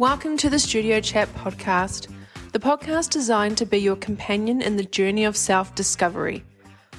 Welcome to the Studio Chat podcast, the podcast designed to be your companion in the journey of self-discovery.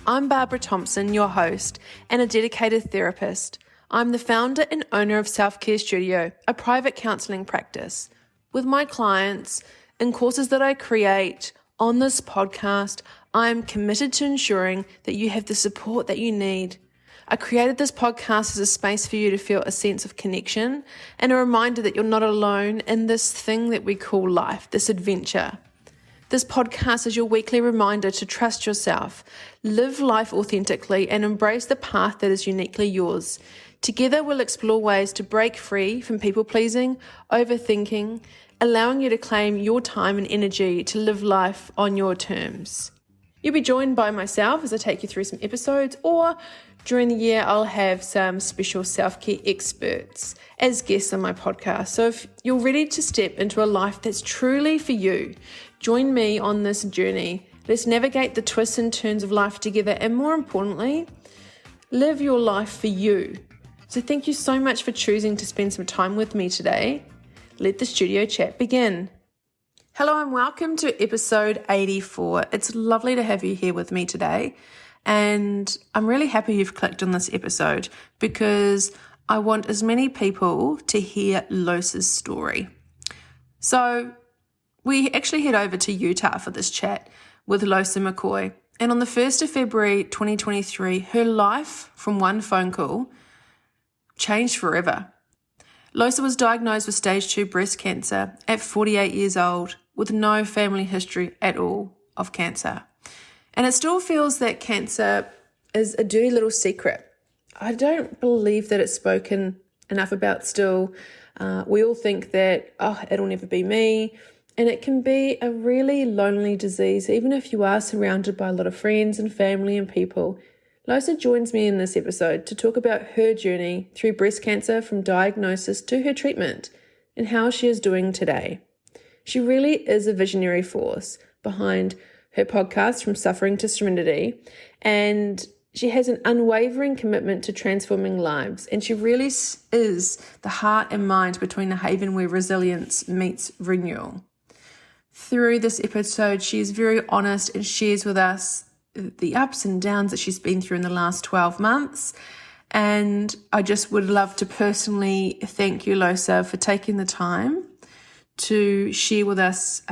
I'm Barbara Thompson, your host, and a dedicated therapist. I'm the founder and owner of Self-Care Studio, a private counselling practice. With my clients and courses that I create on this podcast, I am committed to ensuring that you have the support that you need. I created this podcast as a space for you to feel a sense of connection and a reminder that you're not alone in this thing that we call life, this adventure. This podcast is your weekly reminder to trust yourself, live life authentically, and embrace the path that is uniquely yours. Together, we'll explore ways to break free from people-pleasing, overthinking, allowing you to claim your time and energy to live life on your terms. You'll be joined by myself as I take you through some episodes, or during the year, I'll have some special self-care experts as guests on my podcast. So if you're ready to step into a life that's truly for you, join me on this journey. Let's navigate the twists and turns of life together, and more importantly, live your life for you. So thank you so much for choosing to spend some time with me today. Let the studio chat begin. Hello and welcome to episode 84. It's lovely to have you here with me today. And I'm really happy you've clicked on this episode because I want as many people to hear Losa's story. So we actually head over to Utah for this chat with Losa McCoy. And on the 1st of February 2023, her life from one phone call changed forever. Losa was diagnosed with stage 2 breast cancer at 48 years old with no family history at all of cancer. And it still feels that cancer is a dirty little secret. I don't believe that it's spoken enough about still. We all think that, it'll never be me. And it can be a really lonely disease, even if you are surrounded by a lot of friends and family and people. Losa joins me in this episode to talk about her journey through breast cancer from diagnosis to her treatment and how she is doing today. She really is a visionary force behind her podcast, From Suffering to Serenity, and she has an unwavering commitment to transforming lives, and she really is the heart and mind between a haven where resilience meets renewal. Through this episode, she is very honest and shares with us the ups and downs that she's been through in the last 12 months, and I just would love to personally thank you, Losa, for taking the time to share with us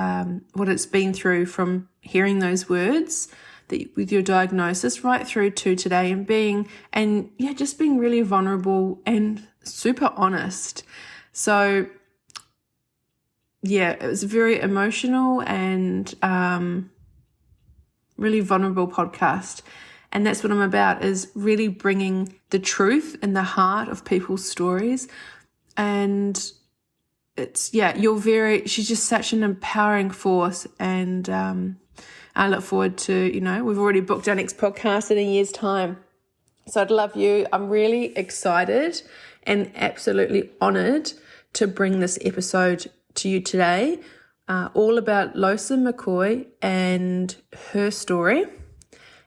what it's been through from hearing those words with your diagnosis right through to today and just being really vulnerable and super honest. So it was a very emotional and really vulnerable podcast. And that's what I'm about, is really bringing the truth in the heart of people's stories. And she's just such an empowering force, and I look forward to, we've already booked our next podcast in a year's time. So I'd love you. I'm really excited and absolutely honoured to bring this episode to you today, all about Losa McCoy and her story,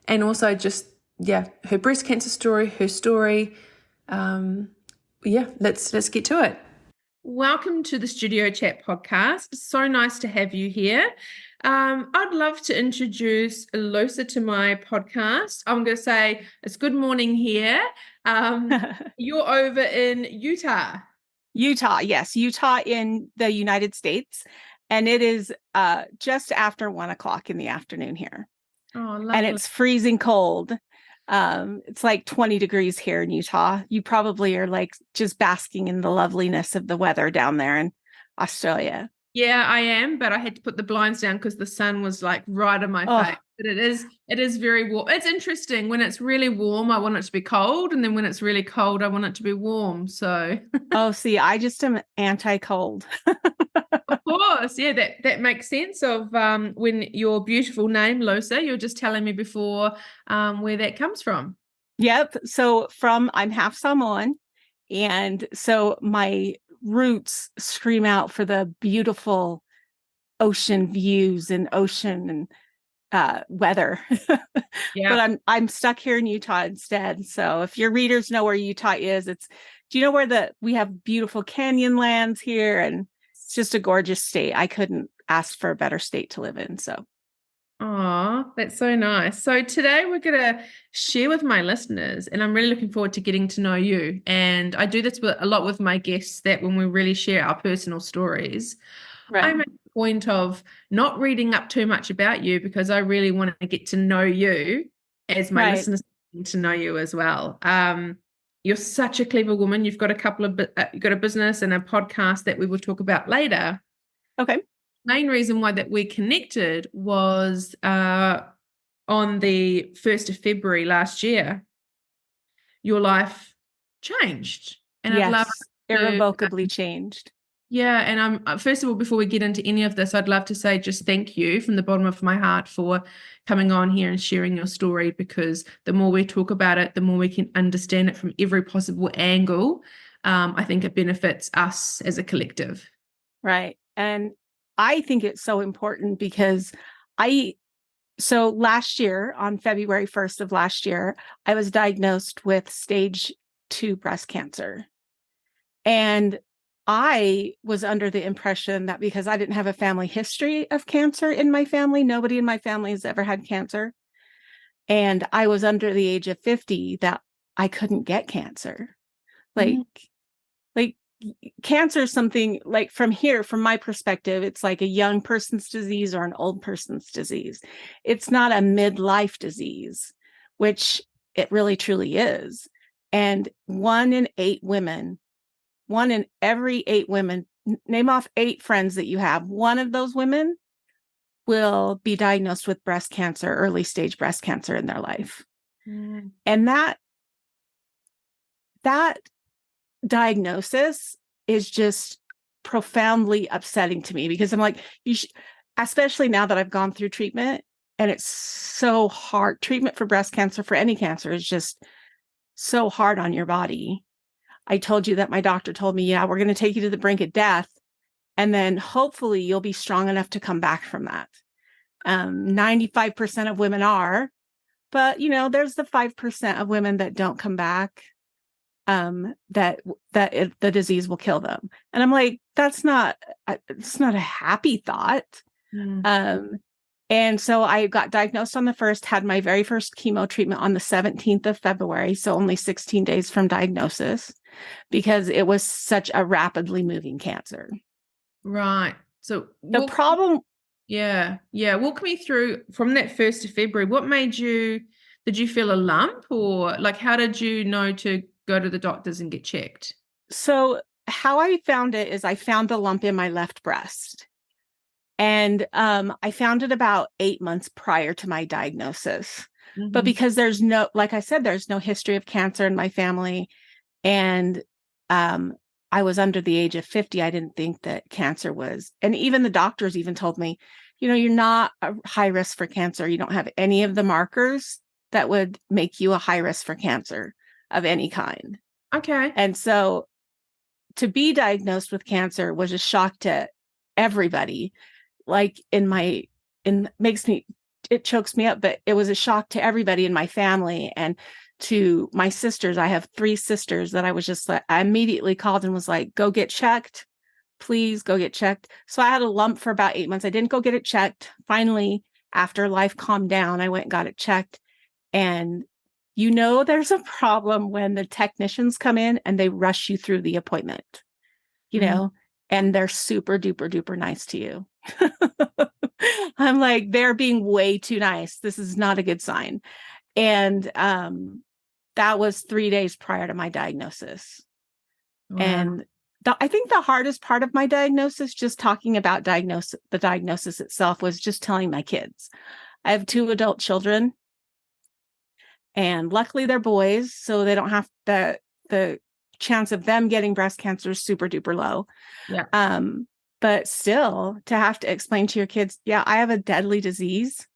and also just, her breast cancer story, her story. Let's get to it. Welcome to the Studio Chat podcast. So nice to have you here. I'd love to introduce Losa to my podcast. I'm going to say it's good morning here. You're over in Utah. Utah, yes. Utah in the United States. And it is just after 1:00 in the afternoon here. Oh, lovely. And it's freezing cold. It's like 20 degrees here in Utah. You probably are like just basking in the loveliness of the weather down there in Australia. Yeah, I am, but I had to put the blinds down because the sun was like right on my face. But it is very warm. It's interesting. When it's really warm, I want it to be cold, and then when it's really cold, I want it to be warm. So see, I just am anti-cold. Of course, yeah, that makes sense of when your beautiful name, Losa, you were just telling me before where that comes from. Yep. So I'm half Samoan, and so my roots scream out for the beautiful ocean views and ocean and weather. But I'm stuck here in Utah instead. So if your readers know where Utah is, do you know where we have beautiful canyon lands here and It's just a gorgeous state. I couldn't ask for a better state to live in. So, Oh, that's so nice. So today we're going to share with my listeners, and I'm really looking forward to getting to know you. And I do this a lot with my guests, that when we really share our personal stories, I right. make a point of not reading up too much about you, because I really want to get to know you as my Right. listeners get to know you as well. You're such a clever woman. You've got you've got a business and a podcast that we will talk about later. Okay. Main reason why that we connected was on the 1st of February last year, your life changed. And I'd love Yes. to, Irrevocably changed. yeah, and I'm first of all, before we get into any of this, I'd love to say just thank you from the bottom of my heart for coming on here and sharing your story, because the more we talk about it, the more we can understand it from every possible angle. I think it benefits us as a collective. Right. And I think it's so important because so last year, on February 1st of last year, I was diagnosed with stage 2 breast cancer. And I was under the impression that because I didn't have a family history of cancer in my family, nobody in my family has ever had cancer. And I was under the age of 50, that I couldn't get cancer. Like, like cancer is something, like, from my perspective, it's like a young person's disease or an old person's disease. It's not a midlife disease, which it really truly is. And one in every 8 women, name off 8 friends that you have, one of those women will be diagnosed with breast cancer, early stage breast cancer in their life. And that diagnosis is just profoundly upsetting to me, because I'm like, especially now that I've gone through treatment, and it's so hard. Treatment for breast cancer, for any cancer, is just so hard on your body. I told you that my doctor told me, yeah, we're going to take you to the brink of death, and then hopefully you'll be strong enough to come back from that. 95% of women are, but there's the 5% of women that don't come back, that the disease will kill them. And I'm like, it's not a happy thought. And so I got diagnosed on the 1st, had my very first chemo treatment on the 17th of February. So only 16 days from diagnosis, because it was such a rapidly moving cancer. Right. So The problem. Yeah. Walk me through from that 1st of February. What made did you feel a lump, or like, how did you know to go to the doctors and get checked? So how I found it is I found the lump in my left breast. And I found it about 8 months prior to my diagnosis. But because like I said, there's no history of cancer in my family. And I was under the age of 50. I didn't think that cancer was, and even the doctors even told me, you're not a high risk for cancer. You don't have any of the markers that would make you a high risk for cancer of any kind. Okay. And so to be diagnosed with cancer was a shock to everybody. Like it chokes me up, but it was a shock to everybody in my family and to my sisters. I have 3 sisters that I was just like, I immediately called and was like, go get checked, please go get checked. So I had a lump for about 8 months. I didn't go get it checked. Finally, after life calmed down, I went and got it checked. And there's a problem when the technicians come in and they rush you through the appointment, and they're super duper duper nice to you. I'm like, they're being way too nice. This is not a good sign. And that was 3 days prior to my diagnosis. Wow. And I think the hardest part of my diagnosis, just talking about the diagnosis itself, was just telling my kids. I have 2 adult children, and luckily they're boys, so they don't have the chance of them getting breast cancer is super duper low. Yeah. But still, to have to explain to your kids, yeah, I have a deadly disease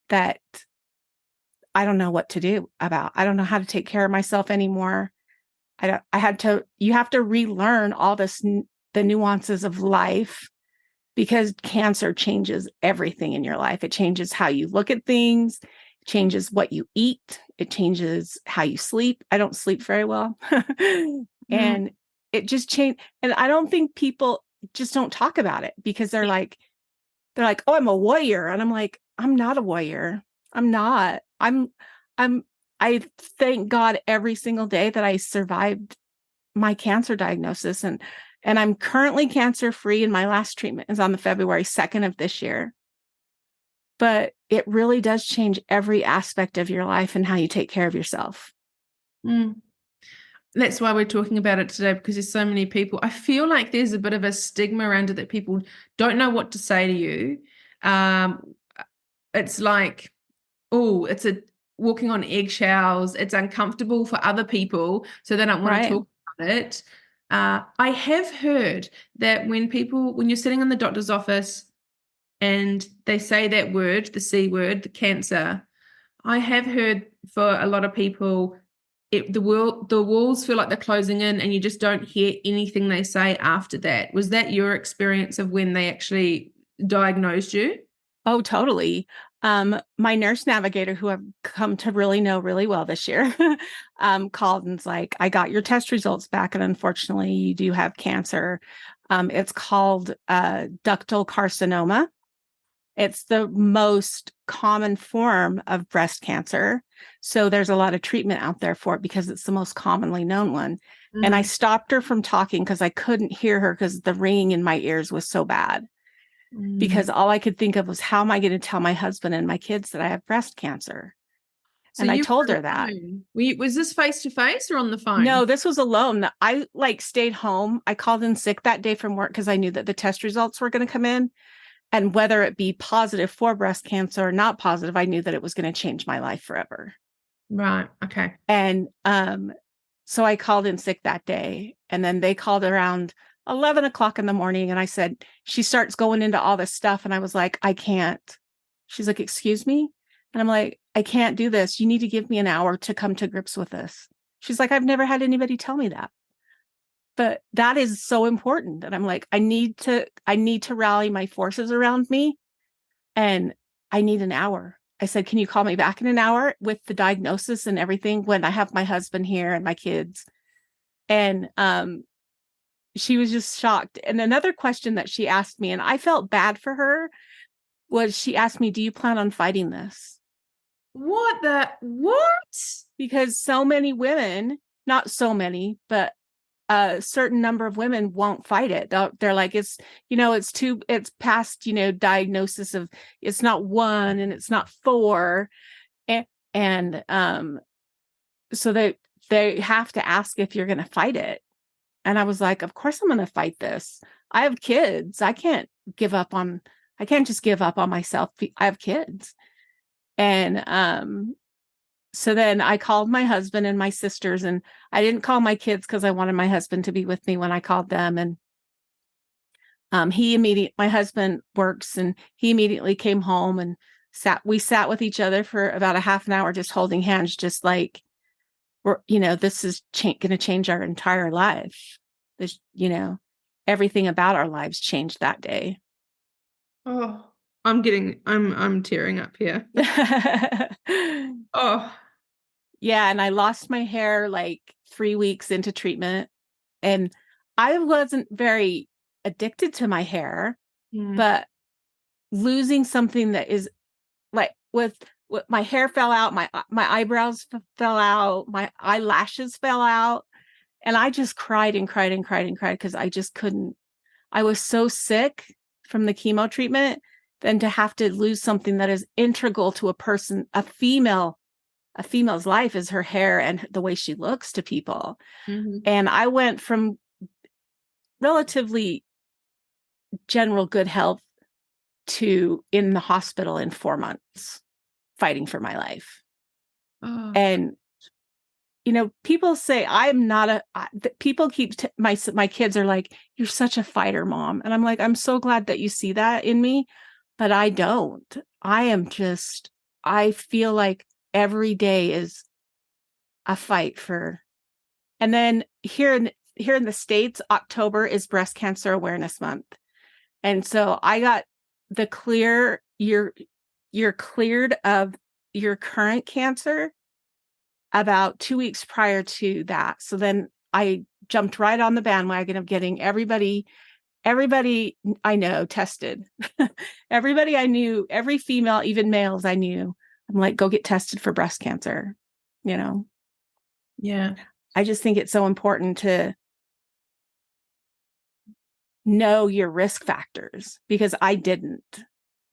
that I don't know what to do about. I don't know how to take care of myself anymore. You have to relearn all this, the nuances of life, because cancer changes everything in your life. It changes how you look at things, it changes what you eat, it changes how you sleep. I don't sleep very well. And it just changed. And I don't think people, just don't talk about it because they're like, oh, I'm a warrior. And I'm like, I'm not a warrior. I'm not. I'm, I thank God every single day that I survived my cancer diagnosis. And I'm currently cancer free. And my last treatment is on the February 2nd of this year. But it really does change every aspect of your life and how you take care of yourself. Mm. That's why we're talking about it today, because there's so many people. I feel like there's a bit of a stigma around it that people don't know what to say to you. Um, it's like, oh, it's a walking on eggshells. It's uncomfortable for other people, so they don't want to Right. talk about it. I have heard that when you're sitting in the doctor's office and they say that word, the C word, the cancer, I have heard for a lot of people, the walls feel like they're closing in, and you just don't hear anything they say after that. Was that your experience of when they actually diagnosed you? Oh, totally. My nurse navigator, who I've come to really know really well this year, called and's like, I got your test results back, and unfortunately, you do have cancer. It's called ductal carcinoma. It's the most common form of breast cancer. So there's a lot of treatment out there for it because it's the most commonly known one. And I Mm. stopped her from talking because I couldn't hear her because the ringing in my ears was so bad. Because Mm. all I could think of was, how am I going to tell my husband and my kids that I have breast cancer? So And I you told were her that. alone. Was this face to face or on the phone? No, this was alone. I like stayed home. I called in sick that day from work because I knew that the test results were going to come in. And whether it be positive for breast cancer or not positive, I knew that it was going to change my life forever. Right. Okay. And so I called in sick that day. And then they called around 11 o'clock in the morning. And I said, she starts going into all this stuff. And I was like, I can't. She's like, excuse me? And I'm like, I can't do this. You need to give me an hour to come to grips with this. She's like, I've never had anybody tell me that. But that is so important. And I'm like, I need to rally my forces around me. And I need an hour. I said, can you call me back in an hour with the diagnosis and everything when I have my husband here and my kids? And she was just shocked. And another question that she asked me, and I felt bad for her, was she asked me, do you plan on fighting this? What? Because so many women, not so many, but a certain number of women won't fight it. They're like, it's past, diagnosis of, it's not 1 and it's not 4. And so they have to ask if you're going to fight it. And I was like, of course I'm going to fight this. I have kids. I can't just give up on myself. I have kids. And so then I called my husband and my sisters, and I didn't call my kids because I wanted my husband to be with me when I called them. And my husband works, and he immediately came home and we sat with each other for about a half an hour, just holding hands, just like, this is going to change our entire life. This, everything about our lives changed that day. Oh, I'm tearing up here. Oh. Yeah. And I lost my hair like 3 weeks into treatment. And I wasn't very addicted to my hair, Mm. but losing something that is like with my hair fell out, my eyebrows fell out, my eyelashes fell out. And I just cried and cried and cried and cried because I just couldn't. I was so sick from the chemo treatment, then to have to lose something that is integral to a female's life is her hair and the way she looks to people. Mm-hmm. And I went from relatively general good health to in the hospital in 4 months, fighting for my life. Oh. And people say I'm not people keep my kids are like, you're such a fighter, mom. And I'm like, I'm so glad that you see that in me, but I don't. I feel like every day is a fight for. And then here in the States, October is Breast Cancer Awareness Month. And so I got the you're cleared of your current cancer about 2 weeks prior to that. So then I jumped right on the bandwagon of getting everybody everybody I know tested. Everybody I knew, every female, even males I knew, I'm like, go get tested for breast cancer. Yeah. I just think it's so important to know your risk factors, because I didn't.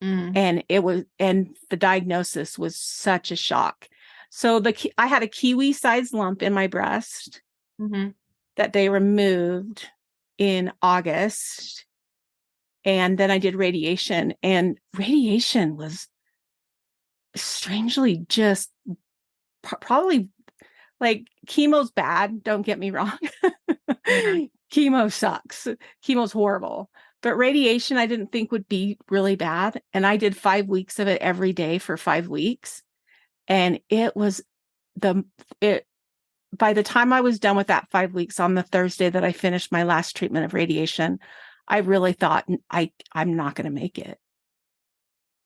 And the diagnosis was such a shock. So I had a kiwi-sized lump in my breast that they removed in August. And then I did radiation, and radiation was strangely just probably, like, chemo's bad. Don't get me wrong. Yeah. Chemo sucks. Chemo's horrible. But radiation, I didn't think would be really bad. And I did 5 weeks of it every day for 5 weeks. And it was by the time I was done with that 5 weeks, on the Thursday that I finished my last treatment of radiation, I really thought I'm not going to make it.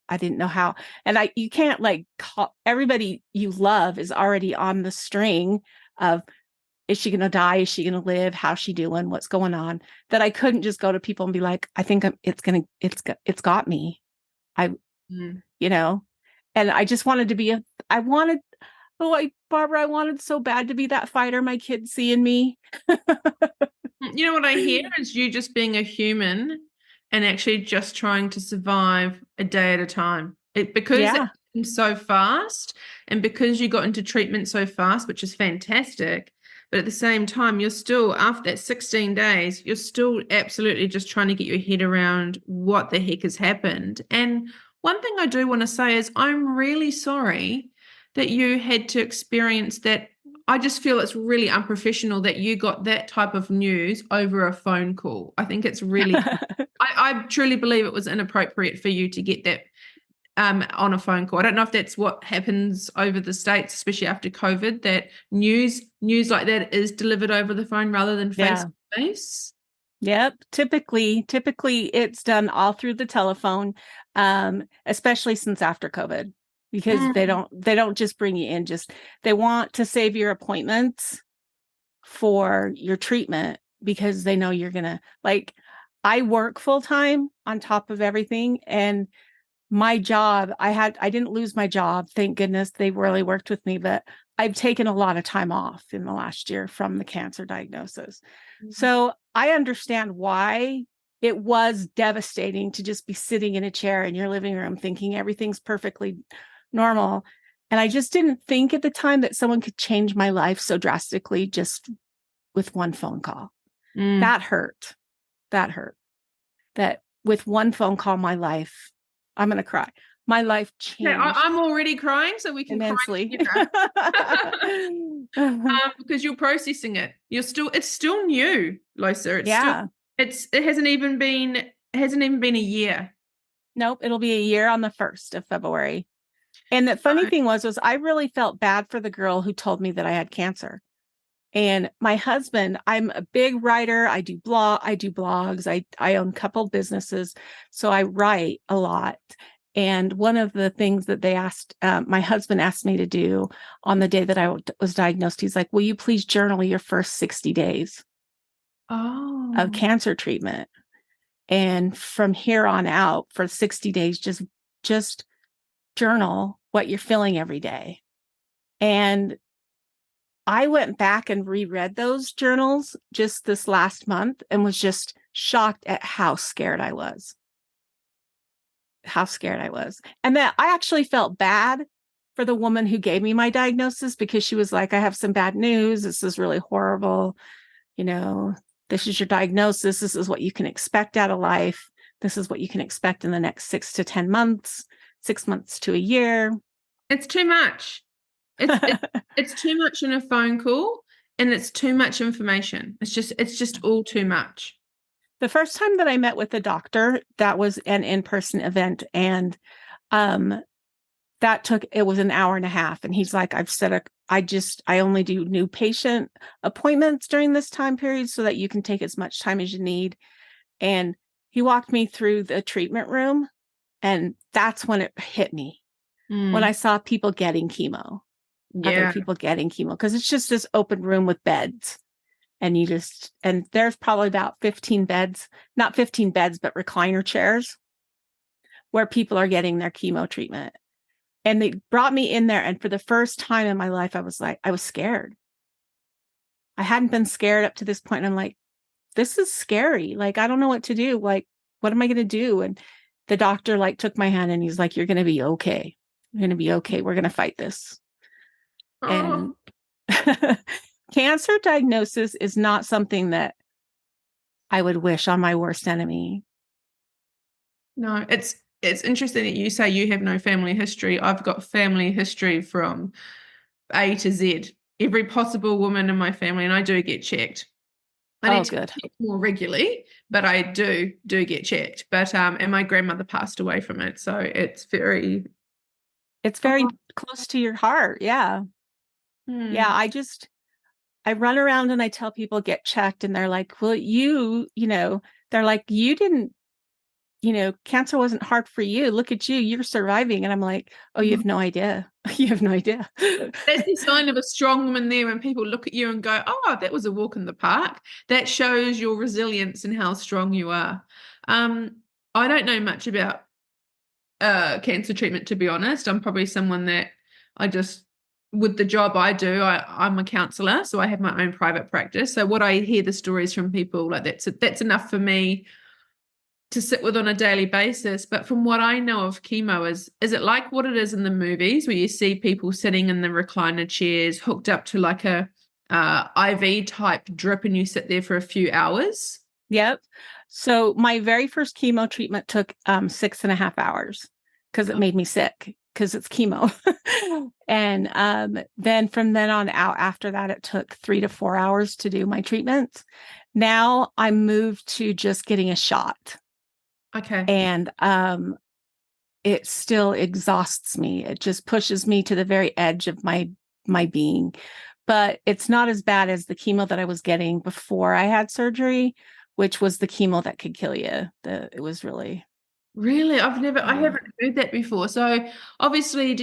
I didn't know how. And you can't, like, call everybody you love is already on the string of, is she going to die? Is she going to live? How's she doing? What's going on? That I couldn't just go to people and be like, I think it's got me. And I just wanted to be Barbara, I wanted so bad to be that fighter my kids see in me. You know what I hear is you just being a human and actually just trying to survive a day at a time. Because it happened so fast, and because you got into treatment so fast, which is fantastic, but at the same time, you're still, after that 16 days, you're still absolutely just trying to get your head around what the heck has happened. And one thing I do want to say is I'm really sorry that you had to experience that. I just feel it's really unprofessional that you got that type of news over a phone call. I think it's really, I truly believe it was inappropriate for you to get that on a phone call. I don't know if that's what happens over the States, especially after COVID, that news like that is delivered over the phone rather than face to face. Yep. Typically it's done all through the telephone, especially since after COVID, because they don't just bring you in, they want to save your appointments for your treatment, because they know you're going to, like, I work full time on top of everything, and my job, I didn't lose my job. Thank goodness, they really worked with me, but I've taken a lot of time off in the last year from the cancer diagnosis. So I understand why it was devastating to just be sitting in a chair in your living room thinking everything's perfectly normal. And I just didn't think at the time that someone could change my life so drastically just with one phone call. That hurt. That with one phone call, my life, I'm going to cry. My life changed. Yeah, I'm already crying, so we can immensely. Cry together. Because you're processing it. It's still new, Losa. It hasn't even been a year. Nope, it'll be a year on the 1st of February. And the funny thing was I really felt bad for the girl who told me that I had cancer. And my husband, I'm a big writer. I do blogs. I own a couple businesses. So I write a lot. And one of the things that my husband asked me to do on the day that I was diagnosed, he's like, will you please journal your first 60 days of cancer treatment? And from here on out, for 60 days, just journal what you're feeling every day. And I went back and reread those journals just this last month and was just shocked at how scared I was. And that I actually felt bad for the woman who gave me my diagnosis, because she was like, I have some bad news. This is really horrible. This is your diagnosis. This is what you can expect out of life. This is what you can expect in the next 6 to 10 months, 6 months to a year. It's too much. It's too much in a phone call, and it's too much information. It's just all too much. The first time that I met with the doctor, that was an in-person event, and it was an hour and a half. And he's like, I only do new patient appointments during this time period so that you can take as much time as you need. And he walked me through the treatment room, and that's when it hit me. When I saw people getting chemo, other people getting chemo, because it's just this open room with beds. And and there's probably about 15 beds, not 15 beds, but recliner chairs where people are getting their chemo treatment. And they brought me in there. And for the first time in my life, I was scared. I hadn't been scared up to this point. And I'm like, this is scary. Like, I don't know what to do. Like, what am I going to do? And the doctor like took my hand and he's like, you're going to be okay. You're going to be okay. We're going to fight this. And cancer diagnosis is not something that I would wish on my worst enemy. No, it's interesting that you say you have no family history. I've got family history from A to Z. Every possible woman in my family, and I do get checked. I need to get checked more regularly, but I do get checked. But and my grandmother passed away from it, so it's very close to your heart. Yeah. Yeah, I run around and I tell people get checked and they're like, well, they're like, you didn't, cancer wasn't hard for you. Look at you, you're surviving. And I'm like, oh, you have no idea. You have no idea. That's the sign of a strong woman there when people look at you and go, oh, that was a walk in the park. That shows your resilience and how strong you are. I don't know much about cancer treatment, to be honest. I'm probably someone that with the job I do, I'm a counselor, so I have my own private practice. So what I hear the stories from people, like that's enough for me to sit with on a daily basis. But from what I know of chemo, is it like what it is in the movies where you see people sitting in the recliner chairs hooked up to like a IV type drip and you sit there for a few hours? Yep. So my very first chemo treatment took 6.5 hours because it made me sick because it's chemo. And then from then on out after that, it took 3 to 4 hours to do my treatments. Now I moved to just getting a shot. Okay. And it still exhausts me. It just pushes me to the very edge of my being. But it's not as bad as the chemo that I was getting before I had surgery, which was the chemo that could kill you. It was really. I haven't heard that before. So obviously,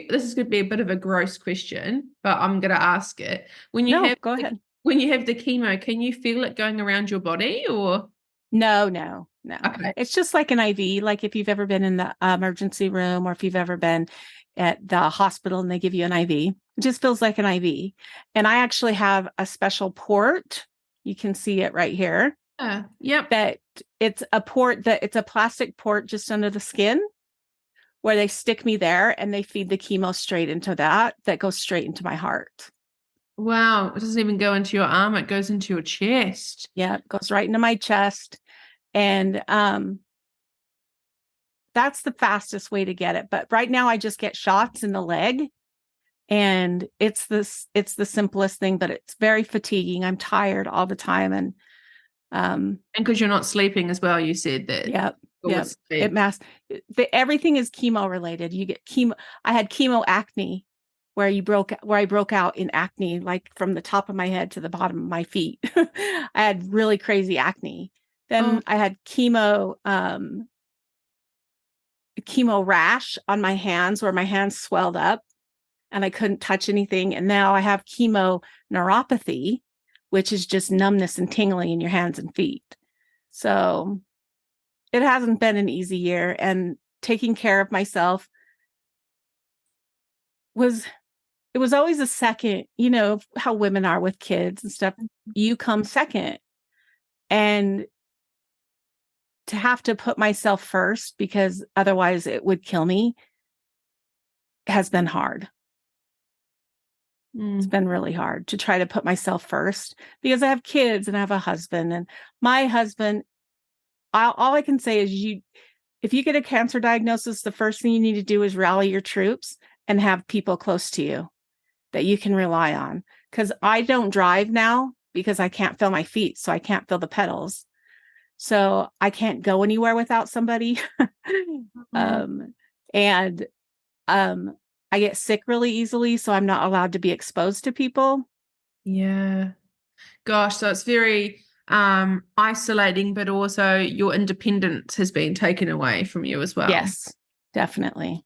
this is going to be a bit of a gross question, but I'm going to ask it. Go ahead. When you have the chemo, can you feel it going around your body or? No. Okay. It's just like an IV. Like if you've ever been in the emergency room or if you've ever been at the hospital and they give you an IV, it just feels like an IV. And I actually have a special port. You can see it right here. Yep. That it's a plastic port just under the skin where they stick me there and they feed the chemo straight into that goes straight into my heart. Wow. It doesn't even go into your arm. It goes into your chest. Yeah. It goes right into my chest. And that's the fastest way to get it. But right now I just get shots in the leg. And it's the simplest thing, but it's very fatiguing. I'm tired all the time. And because you're not sleeping as well, you said that. Yeah. Everything is chemo related. You get chemo. I had chemo acne where I broke out in acne, like from the top of my head to the bottom of my feet. I had really crazy acne. Then I had chemo rash on my hands where my hands swelled up and I couldn't touch anything. And now I have chemo neuropathy, which is just numbness and tingling in your hands and feet. So it hasn't been an easy year, and taking care of myself was always a second, how women are with kids and stuff. You come second. And to have to put myself first because otherwise it would kill me has been hard. It's been really hard to try to put myself first because I have kids and I have a husband, and my husband, all I can say is if you get a cancer diagnosis, the first thing you need to do is rally your troops and have people close to you that you can rely on. Because I don't drive now because I can't feel my feet, so I can't feel the pedals. So I can't go anywhere without somebody. I get sick really easily, so I'm not allowed to be exposed to people. Yeah. Gosh, so it's very isolating, but also your independence has been taken away from you as well. Yes, definitely.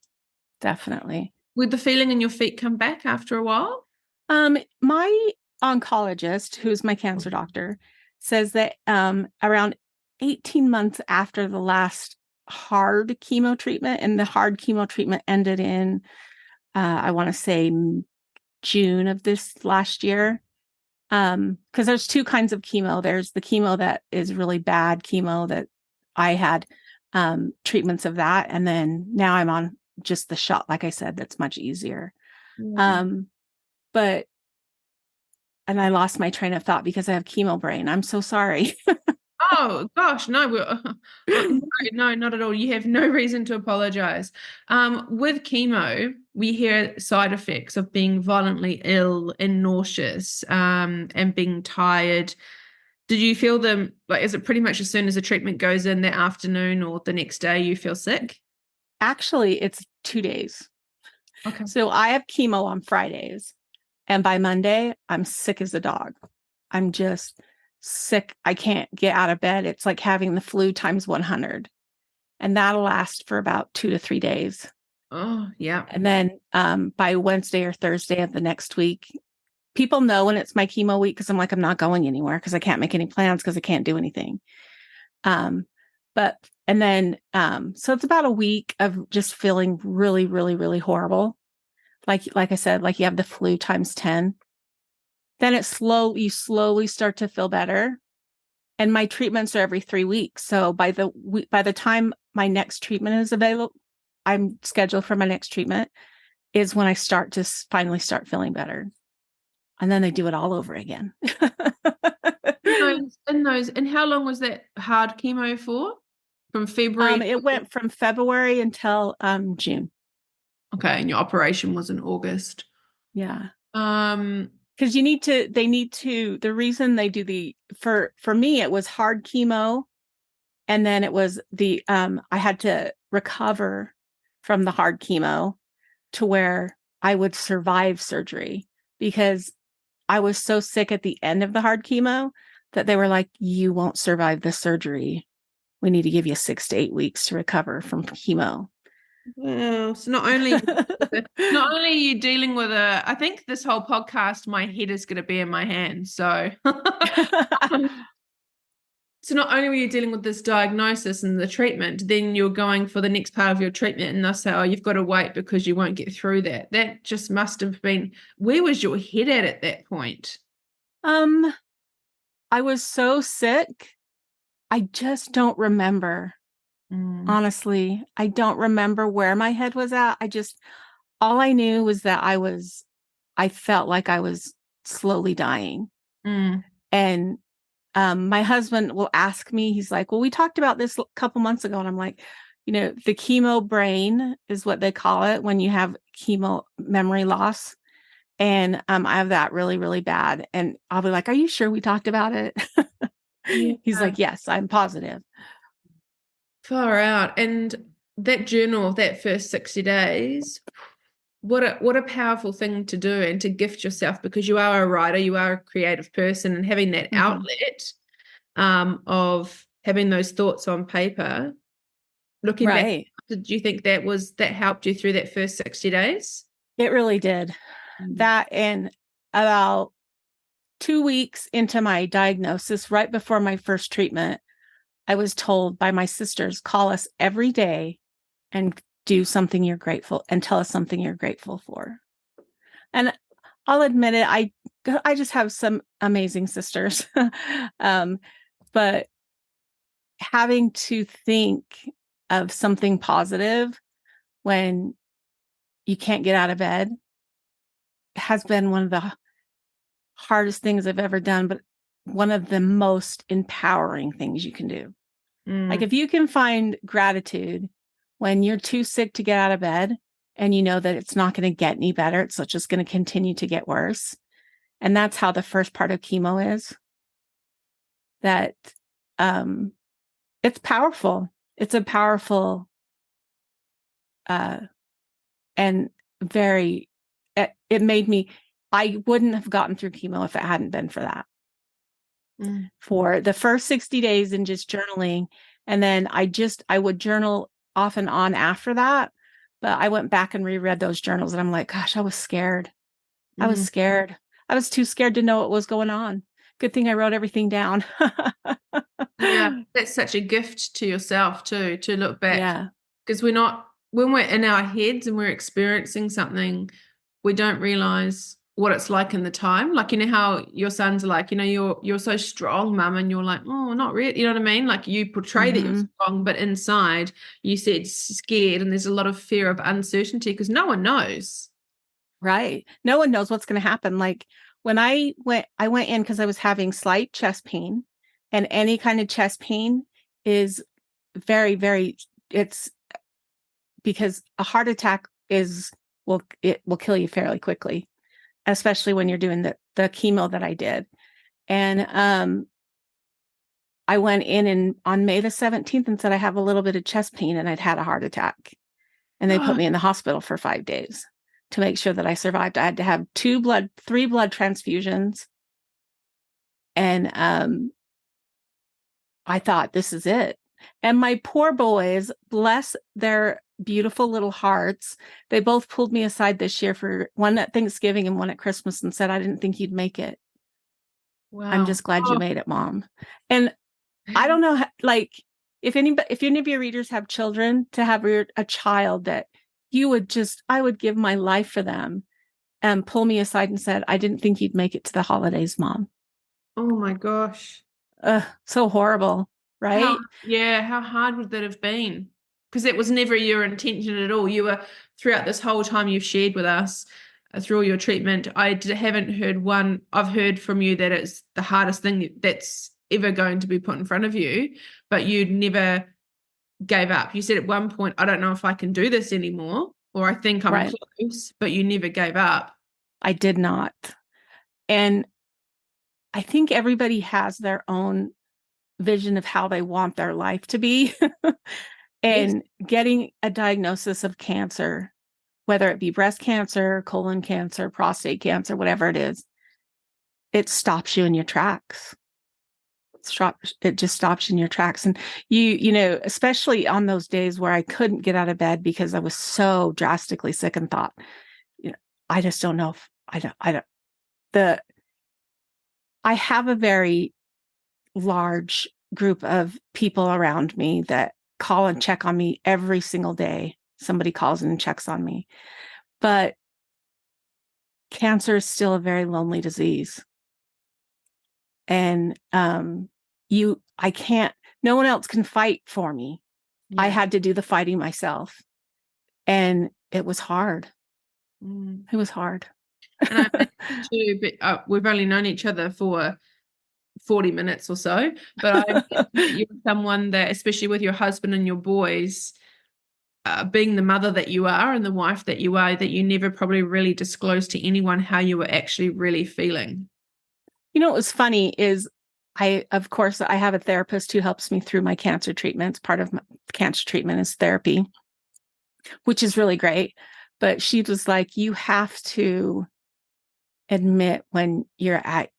Would the feeling in your feet come back after a while? My oncologist, who's my cancer doctor, says that around 18 months after the last hard chemo treatment, and the hard chemo treatment ended in, I want to say June of this last year. Because there's two kinds of chemo. There's the chemo that is really bad chemo that I had treatments of that. And then now I'm on just the shot, like I said, that's much easier. But and I lost my train of thought because I have chemo brain. I'm so sorry. Oh gosh, no, no, not at all. You have no reason to apologize. With chemo, we hear side effects of being violently ill and nauseous, and being tired. Did you feel them, like, is it pretty much as soon as the treatment goes in that afternoon or the next day you feel sick? Actually, it's 2 days. Okay. So I have chemo on Fridays, and by Monday, I'm sick as a dog. I'm just sick. I can't get out of bed. It's like having the flu times 100. And that'll last for about 2 to 3 days. Oh, yeah. And then by Wednesday or Thursday of the next week, people know when it's my chemo week because I'm like, I'm not going anywhere because I can't make any plans because I can't do anything. And then so it's about a week of just feeling really, really, really horrible. Like I said, like you have the flu times 10. Then you slowly start to feel better. And my treatments are every 3 weeks. So by the time my next treatment is available, I'm scheduled for my next treatment, is when I start to finally start feeling better. And then they do it all over again. And how long was that hard chemo for? From February? It went from February until June. Okay, and your operation was in August. Yeah. Um, Because the reason they do for me, it was hard chemo. And then it was I had to recover from the hard chemo to where I would survive surgery, because I was so sick at the end of the hard chemo that they were like, you won't survive the surgery. We need to give you 6 to 8 weeks to recover from chemo. well, so not only are you dealing with I think this whole podcast, my head is going to be in my hands. So, so not only were you dealing with this diagnosis and the treatment, then you're going for the next part of your treatment, and they'll say, "Oh, you've got to wait because you won't get through that." That just must have been. Where was your head at that point? I was so sick. I just don't remember. Honestly, I don't remember where my head was at. All I knew was that I felt like I was slowly dying. And my husband will ask me, he's like, well, we talked about this a couple months ago. And I'm like, the chemo brain is what they call it when you have chemo memory loss. And I have that really, really bad. And I'll be like, are you sure we talked about it? Yeah. He's like, yes, I'm positive. Far out. And that journal of that first 60 days, what a powerful thing to do, and to gift yourself, because you are a writer, you are a creative person, and having that outlet of having those thoughts on paper. Looking back, Right. did you think that helped you through that first 60 days? It really did. That, and about 2 weeks into my diagnosis, right before my first treatment, I was told by my sisters, call us every day and do something you're grateful, and tell us something you're grateful for. And I'll admit it, I just have some amazing sisters. But having to think of something positive when you can't get out of bed has been one of the hardest things I've ever done, but one of the most empowering things you can do. Like, if you can find gratitude when you're too sick to get out of bed, and you know that it's not going to get any better, it's just going to continue to get worse. And that's how the first part of chemo is. That it's powerful. It's a powerful and very, it made me, I wouldn't have gotten through chemo if it hadn't been for that. For the first 60 days and just journaling. And then I would journal off and on after that. But I went back and reread those journals, and I'm like, gosh, I was scared. I was scared. I was too scared to know what was going on. Good thing I wrote everything down. Yeah, that's such a gift to yourself too, to look back. Yeah. Because when we're in our heads and we're experiencing something, we don't realize what it's like in the time. Like, how your sons are like, you're so strong, mum, and you're like, oh, not really. You know what I mean? Like you portray that you're Hmm. strong, but inside you said scared, and there's a lot of fear of uncertainty because no one knows. Right. No one knows what's going to happen. Like when I went in because I was having slight chest pain, and any kind of chest pain is very, very, it's because a heart attack it will kill you fairly quickly, especially when you're doing the chemo that I did. And I went in on May the 17th and said I have a little bit of chest pain and I'd had a heart attack. And they put me in the hospital for 5 days to make sure that I survived. I had to have 3 blood transfusions. And I thought, this is it. And my poor boys, bless their beautiful little hearts, they both pulled me aside this year, for one at Thanksgiving and one at Christmas, and said, I didn't think you'd make it. I'm Wow. just glad you Oh, made it, Mom. And I don't know, like, if any of your readers have children, to have a child that I would give my life for them, and pull me aside and said, I didn't think you'd make it to the holidays, Mom. oh my gosh. So horrible, How, right? yeah, how hard would that have been? Because it was never your intention at all. You were, throughout this whole time you've shared with us, through all your treatment, haven't heard one. I've heard from you that it's the hardest thing that's ever going to be put in front of you, but you never gave up. You said at one point, I don't know if I can do this anymore, or I think I'm Right. close, but you never gave up. I did not. And I think everybody has their own vision of how they want their life to be. Yes. And getting a diagnosis of cancer, whether it be breast cancer, colon cancer, prostate cancer, whatever it is, it stops you in your tracks. It just stops you in your tracks. And especially on those days where I couldn't get out of bed because I was so drastically sick, and thought, I just don't know if I don't, I have a very large group of people around me that call and check on me every single day. Somebody calls and checks on me. But cancer is still a very lonely disease. And I can't, no one else can fight for me. I Yeah. had to do the fighting myself. And it was hard. Mm. It was hard. And I imagine too, but we've only known each other for 40 minutes or so, but I imagine that you're someone that, especially with your husband and your boys, being the mother that you are and the wife that you are, that you never probably really disclosed to anyone how you were actually really feeling. What was funny is of course, I have a therapist who helps me through my cancer treatments. Part of my cancer treatment is therapy, which is really great. But she was like, you have to admit when you're at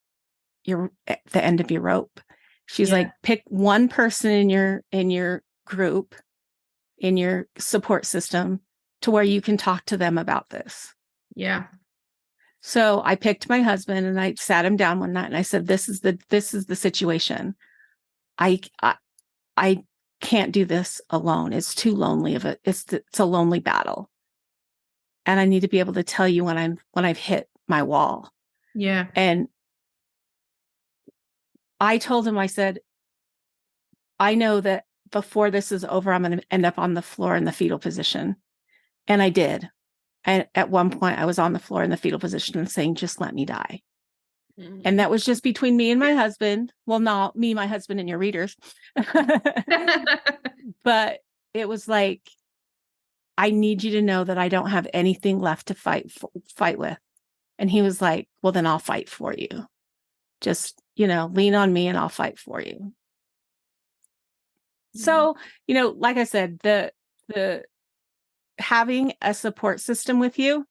the end of your rope. She's Yeah. like, pick one person in your group, in your support system, to where you can talk to them about this. Yeah. So I picked my husband and I sat him down one night and I said, this is the situation. I, I, I can't do this alone. It's too lonely of it. It's a lonely battle. And I need to be able to tell you when I've hit my wall. Yeah. And I told him, I said, I know that before this is over, I'm going to end up on the floor in the fetal position. And I did. And at one point I was on the floor in the fetal position and saying, just let me die. And Mm. that was just between me and my husband. Well, not me, my husband, and your readers. But it was like, I need you to know that I don't have anything left to fight with. And he was like, well, then I'll fight for you. Just, lean on me and I'll fight for you. Mm. So, like I said, the having a support system with you,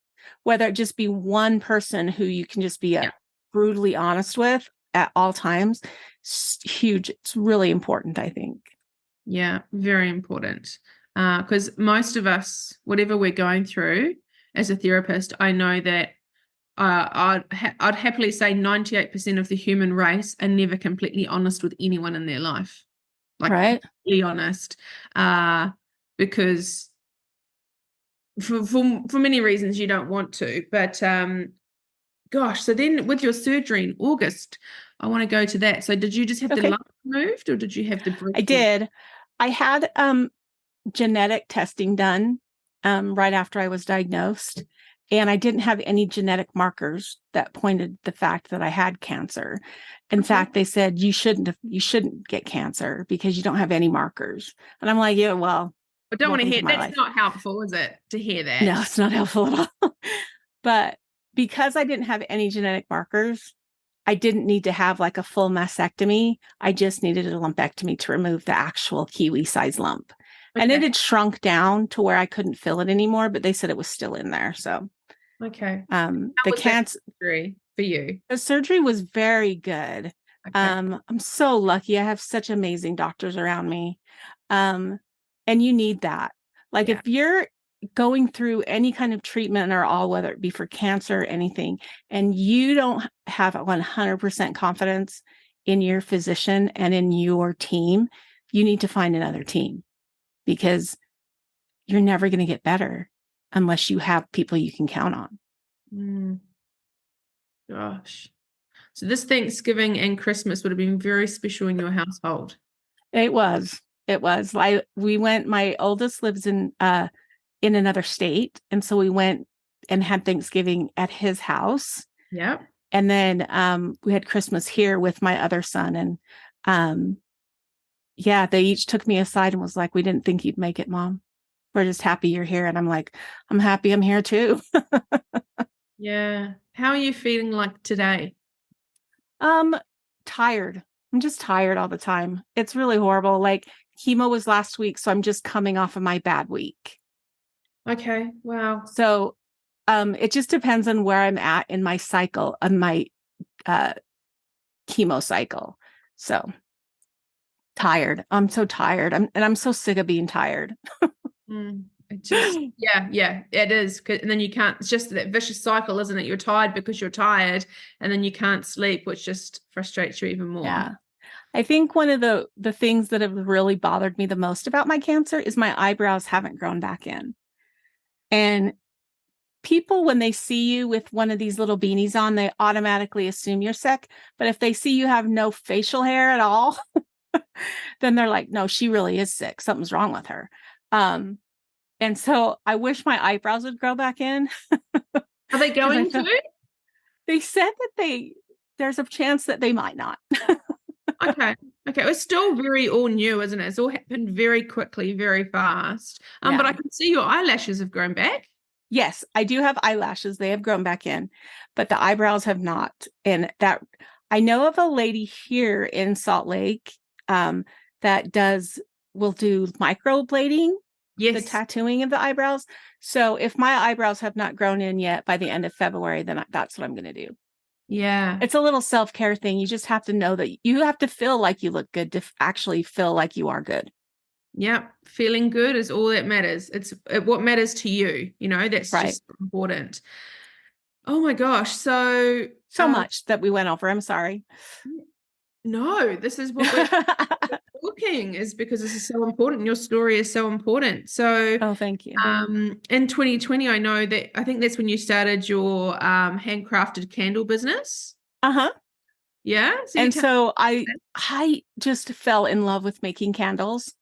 whether it just be one person who you can just be Yeah. brutally honest with at all times, it's huge. It's really important, I think. Yeah, very important. Because most of us, whatever we're going through as a therapist, I know that I'd happily say 98% of the human race are never completely honest with anyone in their life, like Right. completely honest, because for many reasons you don't want to. But gosh, so then with your surgery in August, I want to go to that. So did you just have the Okay. lump removed, or did you have the I breast removed? did. I had genetic testing done right after I was diagnosed. And I didn't have any genetic markers that pointed the fact that I had cancer. In Okay. fact, they said you shouldn't get cancer because you don't have any markers. And I'm like, yeah, well, I don't want to welcome to hear. my That's life. not helpful, is it, to hear No, that? it's not helpful at all. But because I didn't have any genetic markers, I didn't need to have like a full mastectomy. I just needed a lumpectomy to remove the actual kiwi size lump. And it Okay. had shrunk down to where I couldn't feel it anymore, but they said it was still in there. So Okay. How the was that cancer surgery for you? the surgery was very good. Okay. I'm so lucky. I have such amazing doctors around me. Um, and you need that. Like Yeah. if you're going through any kind of treatment or all, whether it be for cancer or anything, and you don't have 100% confidence in your physician and in your team, you need to find another team because you're never going to get better unless you have people you can count on. Mm, gosh. So this Thanksgiving and Christmas would have been very special in your household. It was. It was. We went, my oldest lives in another state. And so we went and had Thanksgiving at his house. Yep. And then we had Christmas here with my other son. And yeah, they each took me aside and was like, we didn't think you'd make it, Mom. We're just happy you're here. And I'm like, I'm happy I'm here too. Yeah. How are you feeling like today? um, Tired. I'm just tired all the time. It's really horrible. Like chemo was last week, so I'm just coming off of my bad week. Okay. Wow. So it just depends on where I'm at in my cycle, on my uh, chemo cycle. So tired. I'm so tired. I'm so sick of being tired. It just, yeah, it is. And then you can't, it's just that vicious cycle, isn't it? You're tired because you're tired, and then you can't sleep, which just frustrates you even more. Yeah. I think one of the things that have really bothered me the most about my cancer is my eyebrows haven't grown back in. And people, when they see you with one of these little beanies on, they automatically assume you're sick. But if they see you have no facial hair at all, then they're like, no, she really is sick. Something's wrong with her. Um, and so I wish my eyebrows would grow back in Are they because I going feel to? they said that there's a chance that they might not. Okay. Okay. It's still very all new, isn't it? It's all happened very quickly, very fast. But I Yeah. can see your eyelashes have grown back. Yes, I do have eyelashes. They have grown back in, but the eyebrows have not. And that I know of a lady here in Salt Lake that will do microblading, the Yes. tattooing of the eyebrows. So if my eyebrows have not grown in yet by the end of February, then that's what I'm going to do. Yeah. It's a little self-care thing. You just have to know that you have to feel like you look good to actually feel like you are good. Yeah. Feeling good is all that matters. What matters to you. That's Right. just important. Oh my gosh. So, So much that we went over. I'm sorry. no, this is what we're talking is because this is so important. Your story is so important. So, Oh, thank you. in 2020, I think that's when you started your handcrafted candle business. Uh-huh. Yeah. So you And tell so I just fell in love with making candles,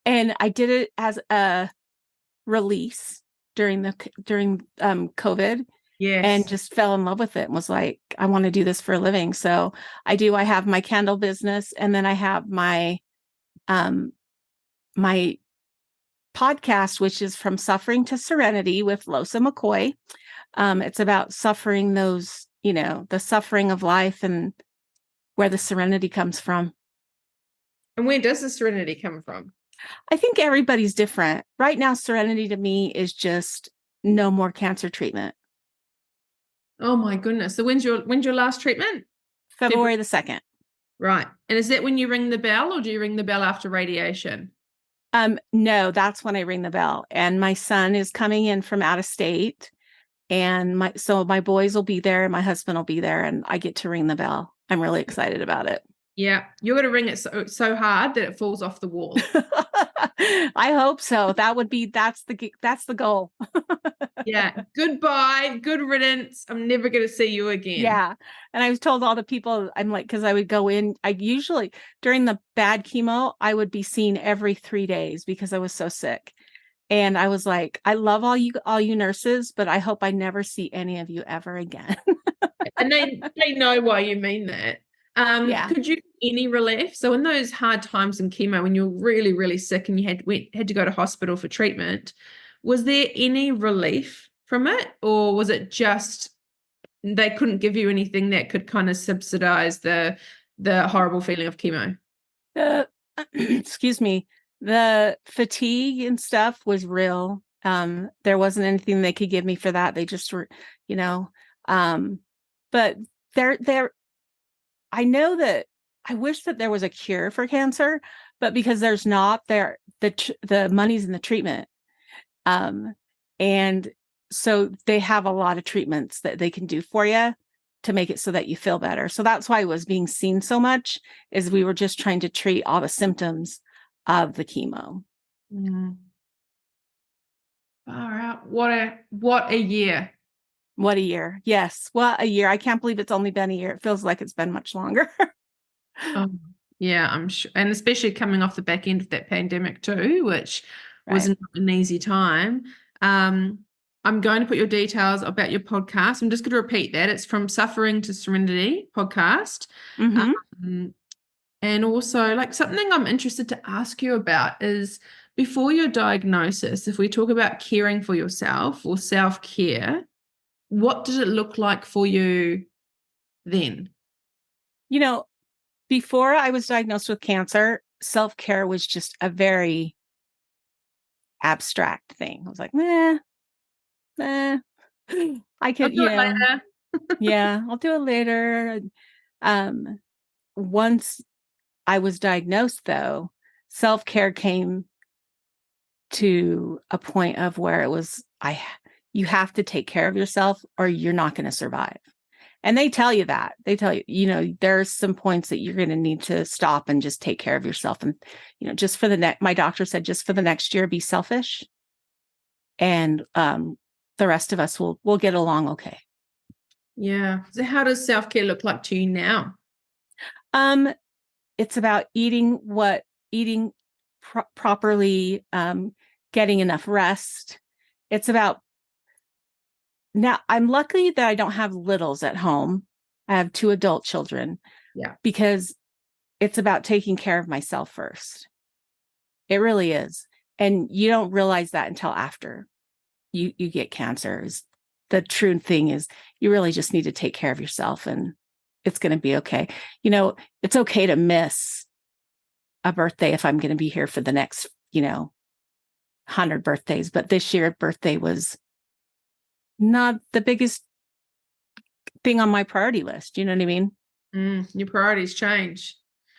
and I did it as a release during COVID, and yes. just fell in love with it and was like, I want to do this for a living. So I have my candle business, and then I have um my podcast, which is From Suffering to Serenity with Losa McCoy. It's about suffering, the suffering of life and where the serenity comes from. And where does the serenity come from? I think everybody's different. Right now, serenity to me is just no more cancer treatment. Oh my goodness. So when's your last treatment? February. February the 2nd. Right. And is that when you ring the bell, or do you ring the bell after radiation? No, that's when I ring the bell. And my son is coming in from out of state. And my boys will be there, my husband will be there, and I get to ring the bell. I'm really excited about it. Yeah, you're going to ring it so hard that it falls off the wall. I hope so. That's the goal. Yeah, goodbye, good riddance. I'm never going to see you again. Yeah. And I was told all the people, I'm like, because I would go in, I usually during the bad chemo, I would be seen every 3 days because I was so sick. And I was like, I love all you nurses, but I hope I never see any of you ever again. And they know why you mean that. Yeah. Could you get any relief? So in those hard times in chemo, when you're really, really sick and you had to go to hospital for treatment, was there any relief from it, or was it just they couldn't give you anything that could kind of subsidize the horrible feeling of chemo? Excuse me, the fatigue and stuff was real. There wasn't anything they could give me for that. They just were, you know, but there, I know that I wish that there was a cure for cancer, but because there's not, the money's in the treatment. And so they have a lot of treatments that they can do for you to make it so that you feel better. So that's why it was being seen so much, is we were just trying to treat all the symptoms of the chemo. Mm. Far out. What a year. What a year. Yes. What a year. I can't believe it's only been a year. It feels like it's been much longer. Oh, yeah, I'm sure. And especially coming off the back end of that pandemic too, which was Right. not an easy time. I'm going to put your details about your podcast. I'm just going to repeat that. It's From Suffering to Serenity podcast. Mm-hmm. Um, and also, like, something I'm interested to ask you about is before your diagnosis, if we talk about caring for yourself or self-care, what did it look like for you then? You know, before I was diagnosed with cancer, self-care was just a very abstract thing. I was like, nah, I I'll could, do it later. yeah, I'll do it later. Um, Once I was diagnosed, though, self-care came to a point of where it was, you have to take care of yourself or you're not going to survive. And they tell you that. They tell you, there's some points that you're going to need to stop and just take care of yourself. And, just for my doctor said, just for the next year, be selfish. And the rest of us will get along okay. Yeah. So how does self-care look like to you now? It's about eating properly, getting enough rest. It's about, now I'm lucky that I don't have littles at home. I have 2 adult children. Yeah. Because it's about taking care of myself first. It really is. And you don't realize that until after you get cancer. The true thing is you really just need to take care of yourself and it's going to be okay. It's okay to miss a birthday if I'm going to be here for the next, 100 birthdays. But this year birthday was not the biggest thing on my priority list. You know what I mean? Your priorities change.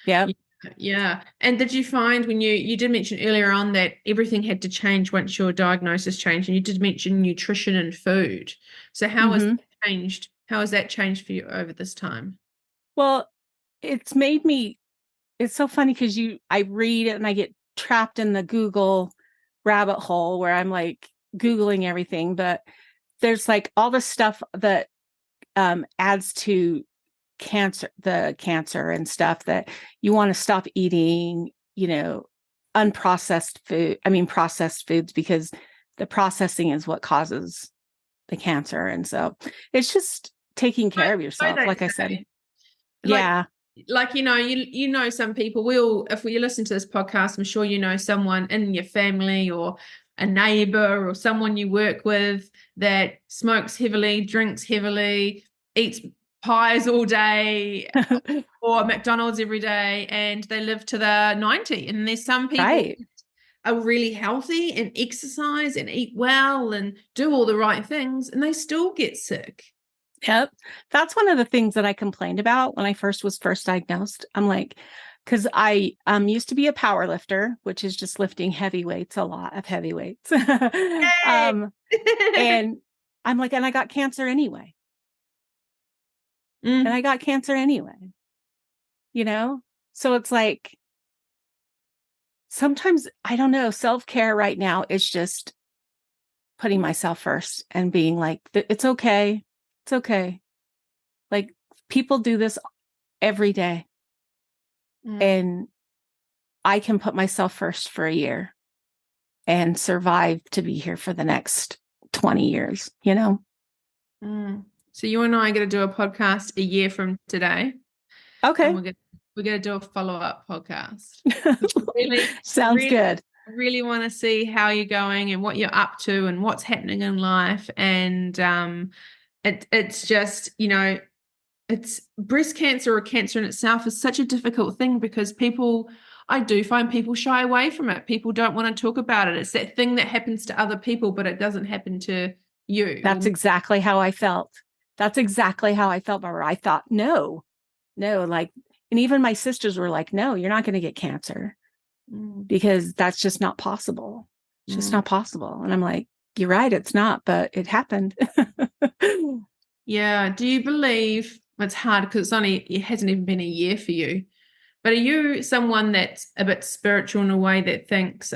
Yeah. Yeah. And did you find when you did mention earlier on that everything had to change once your diagnosis changed, and you did mention nutrition and food. So how has that changed? How has that changed for you over this time? Well, it's so funny because I read it and I get trapped in the Google rabbit hole where I'm like Googling everything, but there's like all the stuff that adds to the cancer and stuff that you want to stop eating, processed foods, because the processing is what causes the cancer. And so it's just taking care of yourself. Like I said, yeah. Like you know some people, if we listen to this podcast, I'm sure you know someone in your family or a neighbor or someone you work with that smokes heavily, drinks heavily, eats pies all day or McDonald's every day, and they live to the 90. And there's some people Right. are really healthy and exercise and eat well and do all the right things, and they still get sick. Yep. That's one of the things that I complained about when I was first diagnosed. I'm like, because I used to be a power lifter, which is just lifting heavy weights, a lot of heavy weights. Yay! And I'm like, and I got cancer anyway. And I got cancer anyway, So it's like, sometimes, I don't know, self-care right now is just putting myself first and being like, it's okay. It's okay. Like, people do this every day. And I can put myself first for a year and survive to be here for the next 20 years, So you and I are going to do a podcast a year from today. Okay. And we're going to do a follow-up podcast. Really, Sounds good. I really want to see how you're going and what you're up to and what's happening in life. And it's just, it's breast cancer or cancer in itself is such a difficult thing because I do find people shy away from it. People don't want to talk about it. It's that thing that happens to other people, but it doesn't happen to you. That's exactly how I felt. Barbara. I thought, no, like, and even my sisters were like, no, you're not going to get cancer because that's just not possible. It's just not possible. And I'm like, you're right. It's not, but it happened. Yeah. Do you believe it's hard because it hasn't even been a year for you, but are you someone that's a bit spiritual in a way that thinks,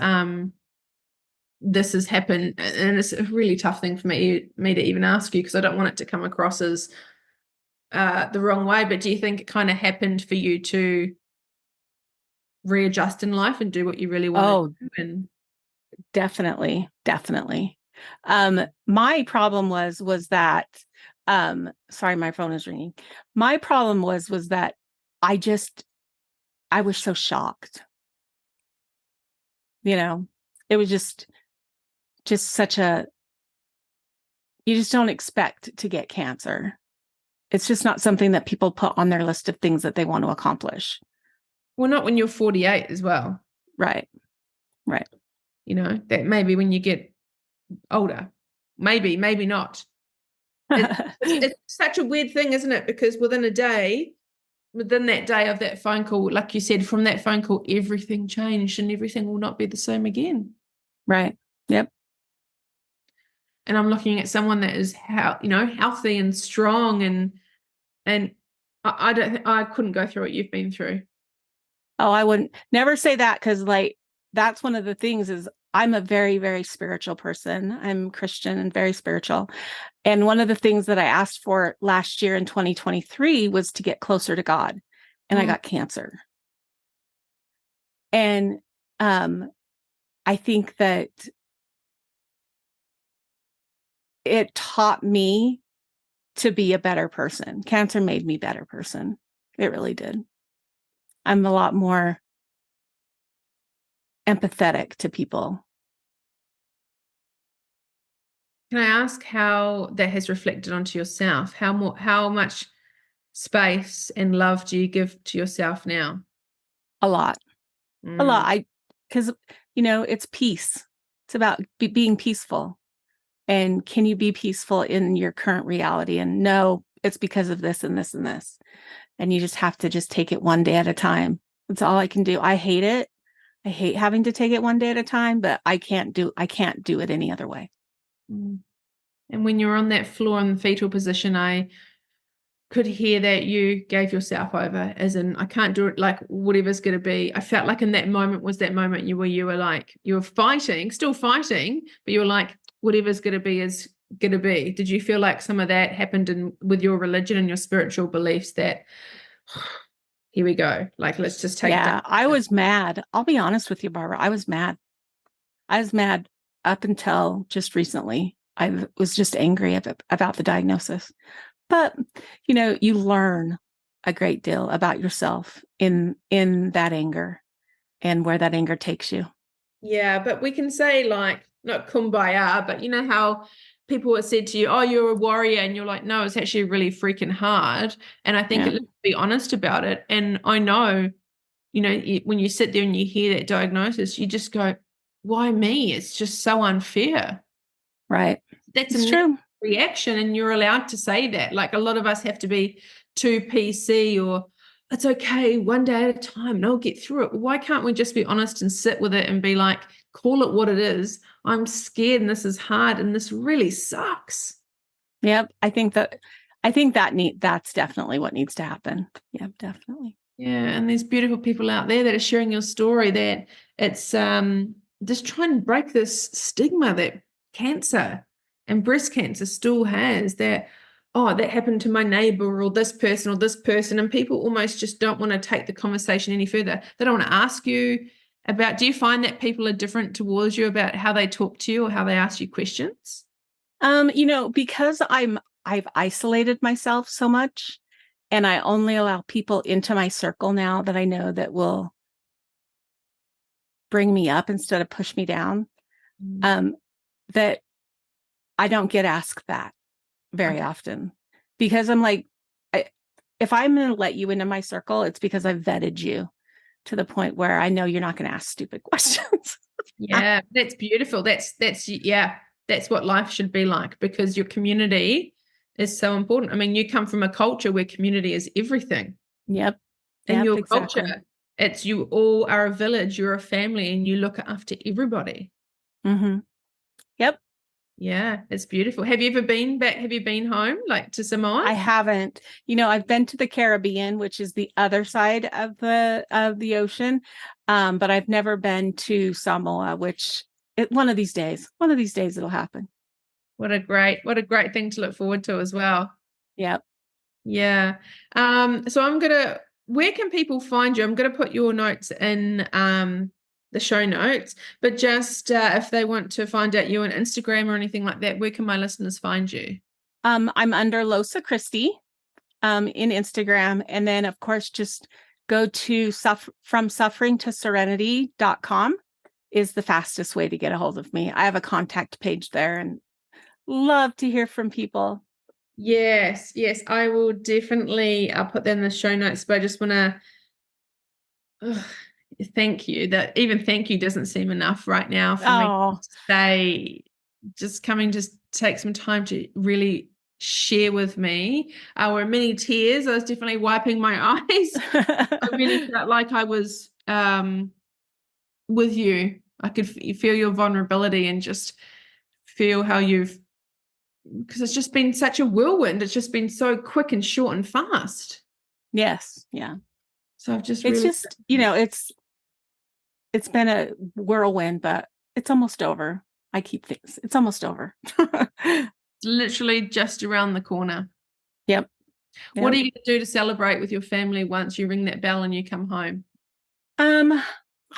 this has happened? And it's a really tough thing for me to even ask you because I don't want it to come across as the wrong way, but do you think it kind of happened for you to readjust in life and do what you really want to do? Definitely. My problem was that, sorry, my phone is ringing. My problem was that I was so shocked. It was just such you just don't expect to get cancer. It's just not something that people put on their list of things that they want to accomplish. Well, not when you're 48 as well. Right. That maybe when you get older, maybe not. It's such a weird thing, isn't it? Because within that day of that phone call, like you said, from that phone call, everything changed and everything will not be the same again. Right. Yep. And I'm looking at someone that is healthy and strong and I couldn't go through what you've been through. Oh, I wouldn't never say that because that's one of the things is I'm a very, very spiritual person. I'm Christian and very spiritual. And one of the things that I asked for last year in 2023 was to get closer to God. And I got cancer. And I think that it taught me to be a better person. Cancer made me a better person. It really did. I'm a lot more empathetic to people. Can I ask how that has reflected onto yourself? How much space and love do you give to yourself now? A lot. Because, it's peace. It's about being peaceful. And can you be peaceful in your current reality? And no, it's because of this and this and this. And you just have to just take it one day at a time. That's all I can do. I hate it. I hate having to take it one day at a time, but I can't do it any other way. And when you're on that floor in the fetal position, I could hear that you gave yourself over, as in, I can't do it, like whatever's going to be. I felt like in that moment was that moment you were like, you were still fighting, but you were like, whatever's going to be is going to be. Did you feel like some of that happened with your religion and your spiritual beliefs that, here we go, like, let's just take it down? I was mad. I'll be honest with you, Barbara. I was mad up until just recently. I was just angry about the diagnosis. But, you learn a great deal about yourself in that anger and where that anger takes you. Yeah, but we can say, like, not kumbaya, but you know how people have said to you, oh, you're a warrior, and you're like, no, it's actually really freaking hard. And I think let's be honest about it. And I know, when you sit there and you hear that diagnosis, you just go, why me? It's just so unfair. Right. That's true reaction, and you're allowed to say that. Like, a lot of us have to be too PC, or it's okay, one day at a time, and I'll get through it. Why can't we just be honest and sit with it and be like, call it what it is? I'm scared and this is hard and this really sucks. Yep. That's definitely what needs to happen. Yep, definitely. Yeah, and there's beautiful people out there that are sharing your story, that it's just trying to break this stigma that cancer and breast cancer still has, that, oh, that happened to my neighbor or this person, and people almost just don't want to take the conversation any further. They don't want to ask you about, do you find that people are different towards you about how they talk to you or how they ask you questions? Because I've isolated myself so much, and I only allow people into my circle now that I know that will bring me up instead of push me down. That I don't get asked that very often, because I'm like, if I'm going to let you into my circle, it's because I've vetted you to the point where I know you're not going to ask stupid questions. Yeah, that's beautiful. That's what life should be like, because your community is so important. I mean, you come from a culture where community is everything. Yep. In your Exactly. culture, it's you all are a village, you're a family, and you look after everybody. Mm-hmm. Yep. Yeah, it's beautiful. Have you ever been back? Have you been home, like to Samoa? I haven't. I've been to the Caribbean, which is the other side of the ocean, but I've never been to Samoa, which one of these days it'll happen. What a great thing to look forward to as well. Yep. Yeah. So where can people find you? I'm gonna put your notes in the show notes, but just if they want to find out you on Instagram or anything like that, where can my listeners find you? I'm under Losa Christie in Instagram, and then of course just go to from suffering to serenity.com is the fastest way to get a hold of me. I have a contact page there and love to hear from people. Yes, I will definitely. I'll put that in the show notes, but I just want to thank you. That even thank you doesn't seem enough right now for me to say. Just coming, just take some time to really share with me. Were many tears. I was definitely wiping my eyes. I really felt like I was with you. I could feel your vulnerability and just feel how because it's just been such a whirlwind. It's just been so quick and short and fast. Yes. Yeah. So I've just it's really just, it's been a whirlwind, but it's almost over. I keep things. It's almost over. literally just around the corner. Yep. What are you going to do to celebrate with your family once you ring that bell and you come home? I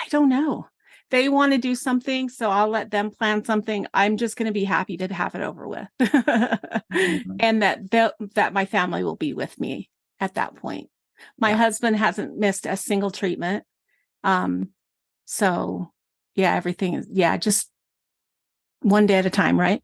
don't know. They want to do something, so I'll let them plan something. I'm just going to be happy to have it over with. And that my family will be with me at that point. My husband hasn't missed a single treatment. So yeah, everything is, just one day at a time, right?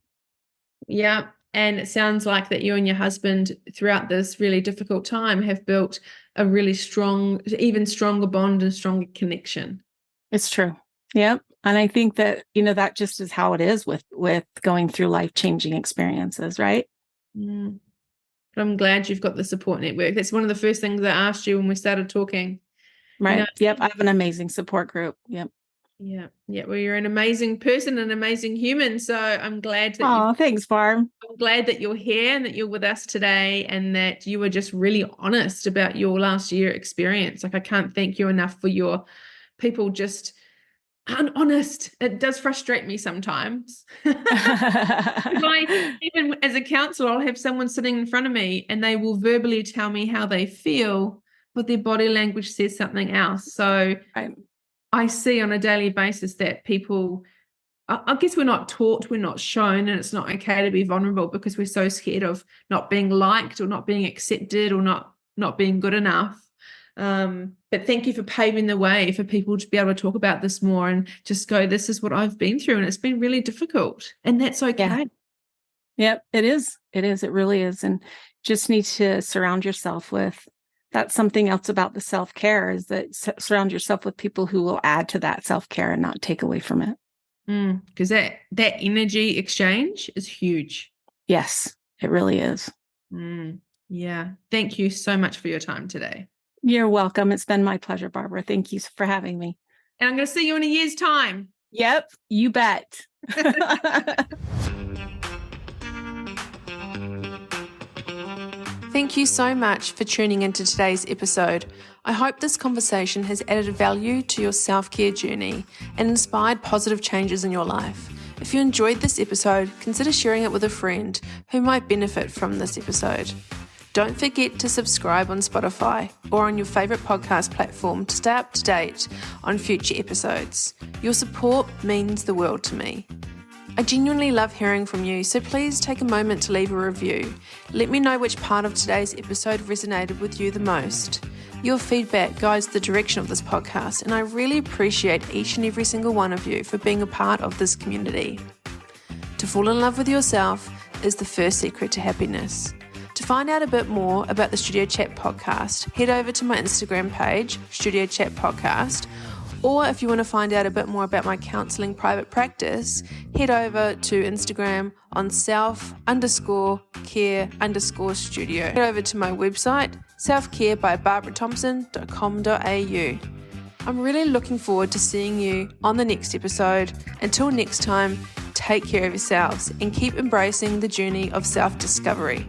Yeah. And it sounds like that you and your husband throughout this really difficult time have built a really strong, even stronger bond and stronger connection. It's true. Yep. And I think that, that just is how it is with going through life-changing experiences, right? Mm. But I'm glad you've got the support network. That's one of the first things I asked you when we started talking. Right. Yep. I have an amazing support group. Yep. Yeah. Well, you're an amazing person, an amazing human. So I'm glad that thanks, Barb. I'm glad that you're here and that you're with us today, and that you were just really honest about your last year experience. Like, I can't thank you enough for your people just honest. It does frustrate me sometimes. Even as a counselor, I'll have someone sitting in front of me and they will verbally tell me how they feel, but their body language says something else. So I see on a daily basis that people, I guess we're not taught, we're not shown, and it's not okay to be vulnerable because we're so scared of not being liked or not being accepted or not being good enough. But thank you for paving the way for people to be able to talk about this more and just go, this is what I've been through, and it's been really difficult, and that's okay. Yep, it is. It is. It really is. And just need to surround yourself with, that's something else about the self-care, is that surround yourself with people who will add to that self-care and not take away from it. Because that energy exchange is huge. Yes, it really is. Yeah. Thank you so much for your time today. You're welcome. It's been my pleasure, Barbara. Thank you for having me. And I'm going to see you in a year's time. Yep, you bet. Thank you so much for tuning into today's episode. I hope this conversation has added value to your self-care journey and inspired positive changes in your life. If you enjoyed this episode, consider sharing it with a friend who might benefit from this episode. Don't forget to subscribe on Spotify or on your favourite podcast platform to stay up to date on future episodes. Your support means the world to me. I genuinely love hearing from you, so please take a moment to leave a review. Let me know which part of today's episode resonated with you the most. Your feedback guides the direction of this podcast, and I really appreciate each and every single one of you for being a part of this community. To fall in love with yourself is the first secret to happiness. To find out a bit more about the Studio Chat podcast, head over to my Instagram page, Studio Chat Podcast, or if you want to find out a bit more about my counselling private practice, head over to Instagram on self_care_studio. Head over to my website, selfcarebybarbaraThompson.com.au. I'm really looking forward to seeing you on the next episode. Until next time, take care of yourselves and keep embracing the journey of self-discovery.